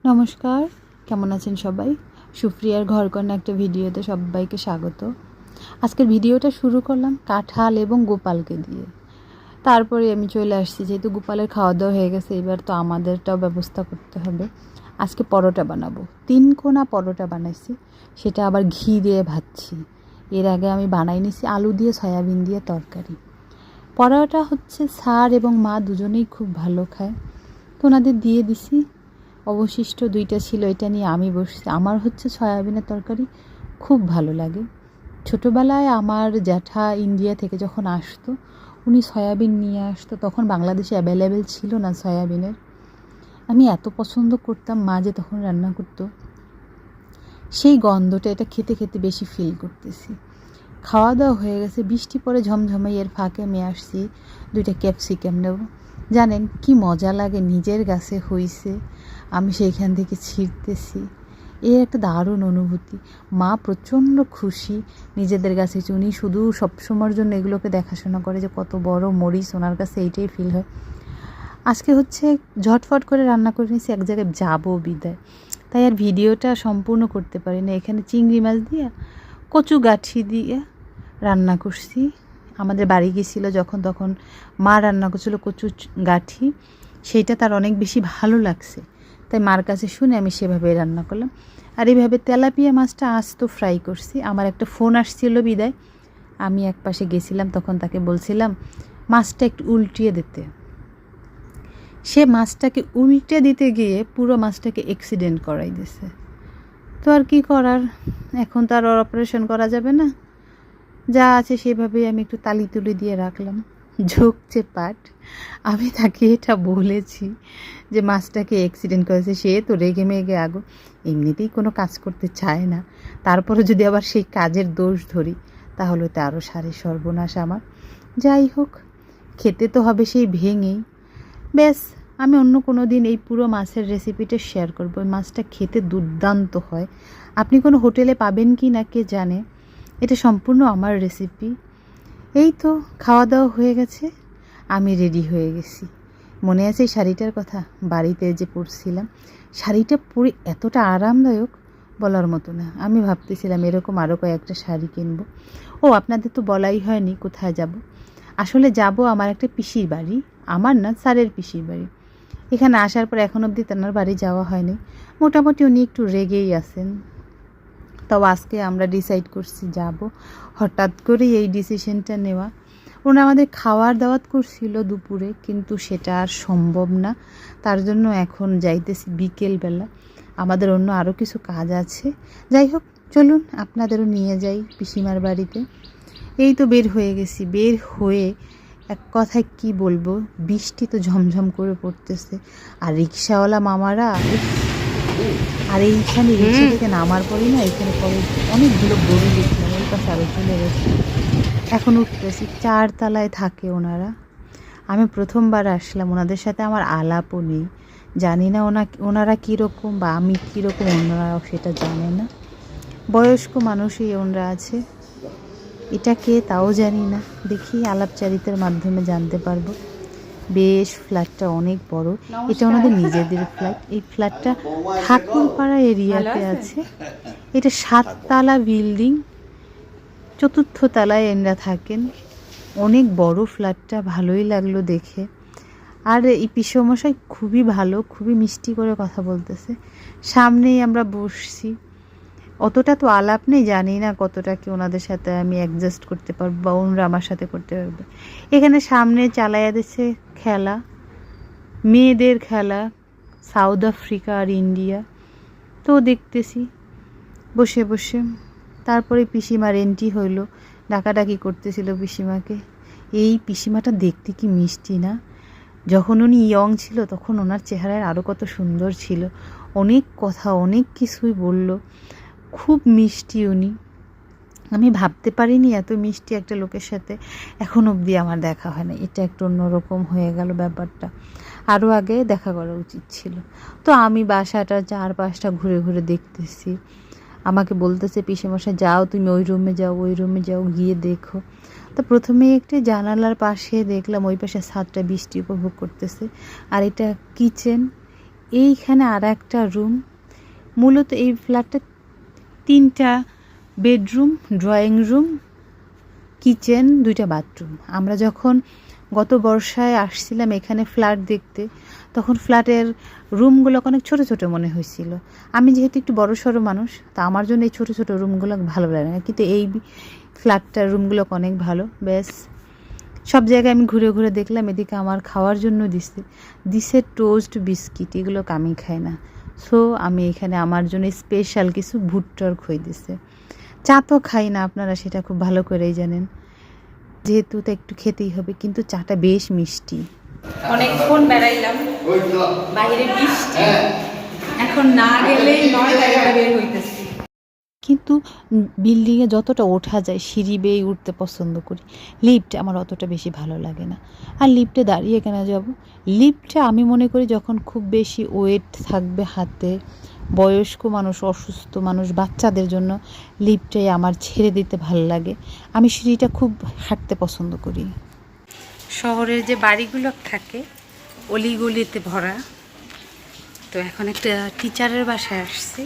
নমস্কার, কেমন আছেন সবাই? সুপ্রিয়ার ঘরকন্না একটা ভিডিওতে সবাইকে স্বাগত। আজকের ভিডিওটা শুরু করলাম কাঁঠাল এবং গোপালকে দিয়ে। তারপরে আমি চলে আসছি, যেহেতু গোপালের খাওয়া দাওয়া হয়ে গেছে, এবার তো আমাদেরটাও ব্যবস্থা করতে হবে। আজকে পরোটা বানাবো, 3 কোনা পরোটা বানাইছি, সেটা আবার ঘি দিয়ে ভাজছি। এর আগে আমি বানাই নিছি আলু দিয়ে সয়াবিন দিয়ে তরকারি। পরোটা হচ্ছে স্যার এবং মা দুজনেই খুব ভালো খায়, তো ওনাদের দিয়ে দিছি। অবশিষ্ট 2টা ছিল, এটা নিয়ে আমি বসছি। আমার হচ্ছে সয়াবিনের তরকারি খুব ভালো লাগে। ছোটোবেলায় আমার জ্যাঠা ইন্ডিয়া থেকে যখন আসতো, উনি সয়াবিন নিয়ে আসতো, তখন বাংলাদেশে অ্যাভেলেবেল ছিল না সয়াবিনের। আমি এত পছন্দ করতাম, মা যে তখন রান্না করতো, সেই গন্ধটা এটা খেতে খেতে বেশি ফিল করতেছি। খাওয়া দাওয়া হয়ে গেছে, বৃষ্টি পরে ঝমঝমাই, এর ফাঁকে আমি আসছি 2টা ক্যাপসিকাম নেব। জানেন কি মজা লাগে, নিজের গাছে হইছে, আমি সেইখান থেকে ছিঁড়তেছি, এর একটা দারুণ অনুভূতি। মা প্রচণ্ড খুশি নিজেদের গাছে, উনি শুধু সবসময়ের জন্য এগুলোকে দেখাশোনা করে যে কত বড় মরিচ, ওনার কাছে এইটাই ফিল হয়। আজকে হচ্ছে ঝটফট করে রান্না করে নিয়েছি, এক জায়গায় যাবো বিদায়, তাই আর ভিডিওটা সম্পূর্ণ করতে পারি না। এখানে চিংড়ি মাছ দিয়ে কচু গাঠি দিয়ে রান্না করছি। আমাদের বাড়ি গেছিলো যখন, তখন মা রান্না করছিল কচু গাঠি, সেইটা তার অনেক বেশি ভালো লাগছে, তাই মার কাছে শুনে আমি সেভাবে রান্না করলাম। আর এইভাবে তেলাপিয়া মাছটা আস্ত ফ্রাই করছি। আমার একটা ফোন আসছিল বিদায়, আমি এক পাশে গেছিলাম, তখন তাকে বলছিলাম মাছটা একটু উল্টিয়ে দিতে। সে মাছটাকে উল্টে দিতে গিয়ে পুরো মাছটাকে অ্যাক্সিডেন্ট করাই দিয়েছে। তো আর কি করার, এখন তো আর অপারেশন করা যাবে না, যা আছে সেভাবেই আমি একটু তালি তুলি দিয়ে রাখলাম। ঝুঁকছে পাট। আমি তাকে এটা বলেছি যে মাছটাকে অ্যাক্সিডেন্ট করেছে, সে তো রেগে মেগে আগুন, এমনিতেই কোনো কাজ করতে চায় না, তারপরে যদি আবার সেই কাজের দোষ ধরি তাহলে তো আরও সারে সর্বনাশ আমার। যাই হোক, খেতে তো হবে সেই ভেঙেই। ব্যাস, আমি অন্য কোনো দিন এই পুরো মাছের রেসিপিটা শেয়ার করবো। ওই মাছটা খেতে দুর্দান্ত হয়, আপনি কোনো হোটেলে পাবেন কি না কে জানে। এটা সম্পূর্ণ আমার রেসিপি। এই তো খাওয়া দাওয়া হয়ে গেছে, আমি রেডি হয়ে গেছি। মনে আছে এই শাড়িটার কথা, বাড়িতে যে পরছিলাম, শাড়িটা পরে এতটা আরামদায়ক বলার মতো না। আমি ভাবতেছিলাম এরকম আরও কয়েকটা শাড়ি কিনবো। ও, আপনাদের তো বলাই হয়নি কোথায় যাব। আসলে যাব আমার একটা পিসির বাড়ি, আমার না, স্যারের পিসির বাড়ি। এখানে আসার পর এখন অবধি তেনার বাড়ি যাওয়া হয়নি। মোটামুটি উনি একটু রেগেই আছেন, তাও আজকে আমরা ডিসাইড করছি যাব। হঠাৎ করে এই ডিসিশনটা নেওয়া। ওরা আমাদের খাওয়ার দাওয়াত করছিল দুপুরে, কিন্তু সেটা আর সম্ভব না, তার জন্য এখন যাইতেছি বিকেলবেলা। আমাদের অন্য আরও কিছু কাজ আছে। যাই হোক, চলুন আপনাদেরও নিয়ে যাই পিসিমার বাড়িতে। এই তো বের হয়ে গেছি, বের হয়ে এক কথায় কি বলবো, বৃষ্টি তো ঝমঝম করে পড়তেছে, আর রিক্সাওয়ালা মামারা, আর এইখানে রিক্সা থেকে নামার পরেই না, এখানে পরে অনেকগুলো গরু দেখলাম, ওই পাশে আরও চলে গেছে। এখন উঠতেছি, 4 তলায় থাকে ওনারা। আমি প্রথমবার আসলাম, ওনাদের সাথে আমার আলাপও নেই, জানি না ওনারা কীরকম বা আমি কীরকম, ওনারাও সেটা জানে না। বয়স্ক মানুষই ওনারা আছে, এটা কে তাও জানি না, দেখি আলাপচারিতার মাধ্যমে জানতে পারবো। বেশ, ফ্ল্যাটটা অনেক বড়, এটা ওনাদের নিজেদের ফ্ল্যাট। এই ফ্ল্যাটটা ঠাকুরপাড়া এরিয়াতে আছে। এটা 7 তলা বিল্ডিং, 4র্থ তলায় এনারা থাকেন। অনেক বড় ফ্ল্যাটটা, ভালোই লাগলো দেখে। আর এই পিসমশাই খুবই ভালো, খুবই মিষ্টি করে কথা বলতেছে। সামনেই আমরা বসছি, অতটা তো আলাপ নেই, জানি না কতটা কি ওনাদের সাথে আমি অ্যাডজাস্ট করতে পারবো বা ওনারা আমার সাথে করতে পারবে। এখানে সামনে চালাইয়া দিচ্ছে খেলা, মেয়েদের খেলা, সাউথ আফ্রিকা আর ইন্ডিয়া। তো দেখতেছি বসে বসে। তারপরে পিসিমার এন্ট্রি হইলো, ডাকাডাকি করতেছিল পিসিমাকে। এই পিসিমাটা দেখতে কি মিষ্টি না, যখন উনি ইয়ং ছিল তখন ওনার চেহারায় আরও কত সুন্দর ছিল। অনেক কথা, অনেক কিছুই বলল, খুব মিষ্টি উনি। আমি ভাবতে পারিনি এত মিষ্টি একটা লোকের সাথে এখন অবধি আমার দেখা হয় না। এটা একটু অন্যরকম হয়ে গেল ব্যাপারটা, আরও আগে দেখা করা উচিত ছিল। তো আমি বাসাটা 4-5টা ঘুরে ঘুরে দেখতেছি। আমাকে বলতেছে পিসেমশাই, যাও তুমি ওই রুমে যাও, ওই রুমে যাও, গিয়ে দেখো। তো প্রথমে একটি জানালার পাশে দেখলাম, ওই পাশে ছাদটা বৃষ্টি উপভোগ করতেছে, আর এটা কিচেন। এইখানে আর একটা রুম। মূলত এই ফ্ল্যাটটা 3টা বেডরুম, ড্রয়িং রুম, কিচেন, 2টা বাথরুম। আমরা যখন গত বর্ষায় আসছিলাম এখানে ফ্ল্যাট দেখতে, তখন ফ্ল্যাটের রুমগুলো অনেক ছোট ছোট মনে হয়েছিল। আমি যেহেতু একটু বড় সড়ো মানুষ, তা আমার জন্য এই ছোট ছোট রুমগুলো ভালো লাগে না, কিন্তু এই ফ্ল্যাটটার রুমগুলো অনেক ভালো। বেশ সব জায়গায় আমি ঘুরে ঘুরে দেখলাম। এদিকে আমার খাওয়ার জন্য দিছে টোস্ট, বিস্কিট, এগুলো আমি খাই না। সো আমি এখানে আমার জন্য স্পেশাল কিছু ভুট্টার খই দিছে। চা তো খাই না, আপনারা সেটা খুব ভালো করেই জানেন, যেহেতু তো একটু খেতেই হবে, কিন্তু চাটা বেশ মিষ্টি। অনেকক্ষণ বেড়াইলাম, বাইরে বৃষ্টি, এখন না গেলেই নয় জায়গা বের হইতেছি। কিন্তু বিল্ডিংয়ে যতটা ওঠা যায় সিঁড়ি বেয়ে উঠতে পছন্দ করি। লিফটে আমার অতটা বেশি ভালো লাগে না। আর লিফটে দাঁড়িয়ে কেন যাব? লিফটে আমি মনে করি যখন খুব বেশি ওয়েট থাকবে হাতে, বয়স্ক মানুষ, অসুস্থ মানুষ, বাচ্চাদের জন্য লিফটে আমার ছেড়ে দিতে ভালো লাগে। আমি সিঁড়িটা খুব হাঁটতে পছন্দ করি। শহরের যে বাড়িগুলো থাকে অলিগলিতে ভরা। তো এখন একটা টিচারের বাসায় আসছি,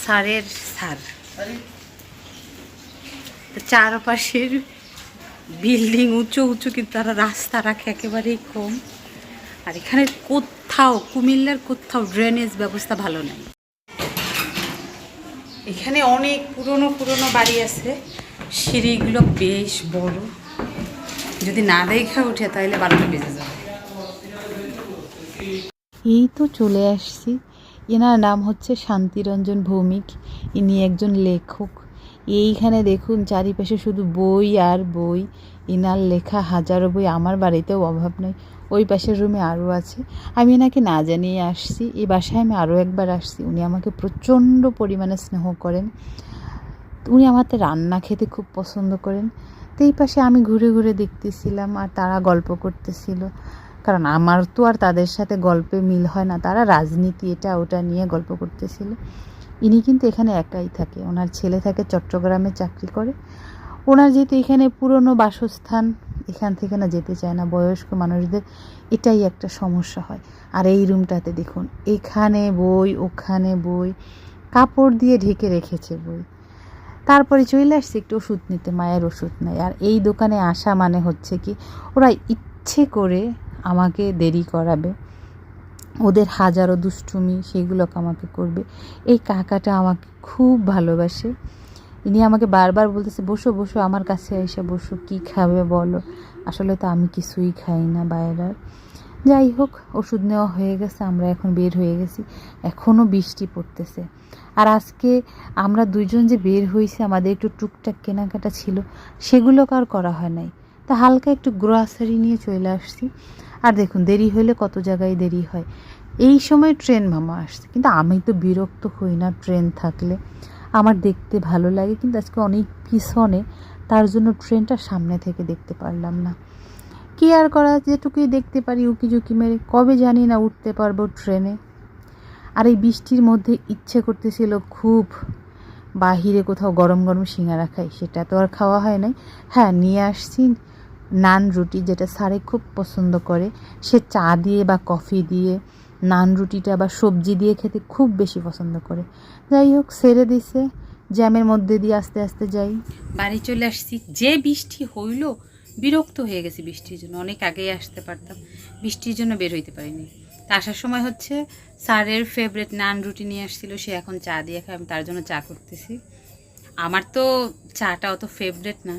স্যারের স্যার। চারপাশের বিল্ডিং উঁচু উঁচু, কিন্তু তারা রাস্তা রাখে একেবারেই কম। আর এখানে কোথাও, কুমিল্লার কোথাও ড্রেনেজ ব্যবস্থা ভালো নাই। এখানে অনেক পুরনো পুরনো বাড়ি আছে, সিঁড়িগুলো বেশ বড়। যদি না দেখা উঠে তাহলে 12টা বেজে যাবে। এই তো চলে আসছি। এনার নাম হচ্ছে শান্তিরঞ্জন ভৌমিক। ইনি একজন লেখক। এইখানে দেখুন চারিপাশে শুধু বই আর বই। এনার লেখা হাজারো বই, আমার বাড়িতেও অভাব নেই। ওই পাশের রুমে আরও আছে। আমি এনাকে না জানিয়ে আসছি। এই বাসায় আমি আরও একবার আসছি। উনি আমাকে প্রচণ্ড পরিমাণে স্নেহ করেন। উনি আমাকে রান্না খেতে খুব পছন্দ করেন। তো এই পাশে আমি ঘুরে ঘুরে দেখতেছিলাম আর তারা গল্প করতেছিল। কারণ আমার তো আর তাদের সাথে গল্পে মিল হয় না, তারা রাজনীতি এটা ওটা নিয়ে গল্প করতেছিল। ইনি কিন্তু এখানে একাই থাকে, ওনার ছেলে থাকে চট্টগ্রামে চাকরি করে। ওনার যেহেতু এখানে পুরনো বাসস্থান, এখান থেকে না যেতে চায় না। বয়স্ক মানুষদের এটাই একটা সমস্যা হয়। আর এই রুমটাতে দেখুন, এখানে বই, ওখানে বই, কাপড় দিয়ে ঢেকে রেখেছে বই। তারপরে চলে আসছে একটু ওষুধ নিতে, মায়ের ওষুধ নেয়। আর এই দোকানে আসা মানে হচ্ছে কি, ওরা ইচ্ছে করে আমাকে দেরি করাবে। ওদের হাজারো দুষ্টুমি, সেগুলোকে আমাকে করবে। এই কাকাটা আমাকে খুব ভালোবাসে। ইনি আমাকে বারবার বলতেছে, বসো বসো, আমার কাছে এসে বসো, কী খাবে বলো। আসলে তো আমি কিছুই খাই না বাইরের। যাই হোক, ওষুধ নেওয়া হয়ে গেছে, আমরা এখন বের হয়ে গেছি। এখনও বৃষ্টি পড়তেছে। আর আজকে আমরা দুইজন যে বের হয়েছি, আমাদের একটু টুকটাক কেনাকাটা ছিল, সেগুলো আর করা হয় নাই। তা হালকা একটু গ্রোসারি নিয়ে চলে আসছি। আর দেখুন, দেরি হলে কত জায়গায় দেরি হয়। এই সময় ট্রেন মামা আসছে, কিন্তু আমি তো বিরক্ত হই না ট্রেন থাকলে, আমার দেখতে ভালো লাগে। কিন্তু আজকে অনেক পিছনে, তার জন্য ট্রেনটা সামনে থেকে দেখতে পারলাম না। কী আর করা, যেটুকুই দেখতে পারি উকি ঝুঁকি মেরে। কবে জানি না উঠতে পারবো ট্রেনে। আর এই বৃষ্টির মধ্যে ইচ্ছে করতেছিল খুব বাহিরে কোথাও গরম গরম সিঙ্গারা খাই, সেটা তো আর খাওয়া হয় নাই। হ্যাঁ, নিয়ে আসছি নান রুটি, যেটা স্যারে খুব পছন্দ করে। সে চা দিয়ে বা কফি দিয়ে নান রুটিটা বা সবজি দিয়ে খেতে খুব বেশি পছন্দ করে। যাই হোক, ছেড়ে দিছে, জ্যামের মধ্যে দিয়ে আস্তে আস্তে যাই। বাড়ি চলে আসছি। যে বৃষ্টি হইল, বিরক্ত হয়ে গেছি বৃষ্টির জন্য। অনেক আগেই আসতে পারতাম, বৃষ্টির জন্য বের হইতে পারিনি। তা আসার সময় হচ্ছে স্যারের ফেভারিট নান রুটি নিয়ে আসছিল, সে এখন চা দিয়ে খায়, আমি তার জন্য চা করতেছি। আমার তো চাটা অত ফেভারিট না,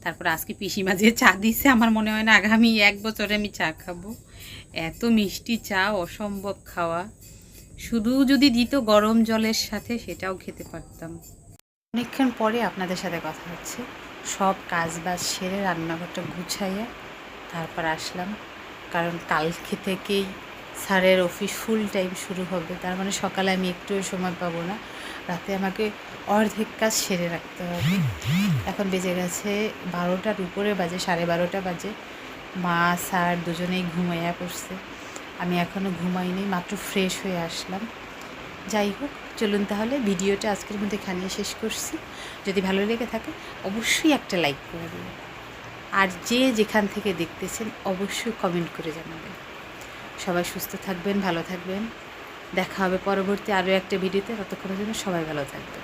তারপর আজকে পিসিমা যে চা দিছে, আমার মনে হয় না আগামী 1 বছরে আমি চা খাবো। এত মিষ্টি চা, অসম্ভব খাওয়া। শুধু যদি দিত গরম জলের সাথে, সেটাও খেতে পারতাম। অনেকক্ষণ পরে আপনাদের সাথে কথা হচ্ছে। সব কাজ বাজ সেরে রান্নাঘরটা গুছাইয়া তারপর আসলাম। কারণ কালকে থেকেই স্যারের অফিস ফুল টাইম শুরু হবে। তার মানে সকালে আমি একটুও সময় পাবো না, রাতে আমাকে অর্ধেক কাজ সেরে রাখতে হবে। এখন বেজে গেছে 12টার উপরে বাজে, 12:30 বাজে। মা স্যার দুজনেই ঘুমাইয়া পড়ছে, আমি এখনও ঘুমাইনি, মাত্র ফ্রেশ হয়ে আসলাম। যাই হোক, চলুন তাহলে ভিডিওটা আজকের মধ্যে এখানে শেষ করছি। যদি ভালো লেগে থাকে অবশ্যই একটা লাইক করে দেবেন। আর যে যেখান থেকে দেখতেছেন অবশ্যই কমেন্ট করে জানাবেন। সবাই সুস্থ থাকবেন, ভালো থাকবেন। দেখা হবে পরবর্তী আরও একটা ভিডিওতে। ততক্ষণের জন্য সবাই ভালো থাকবে।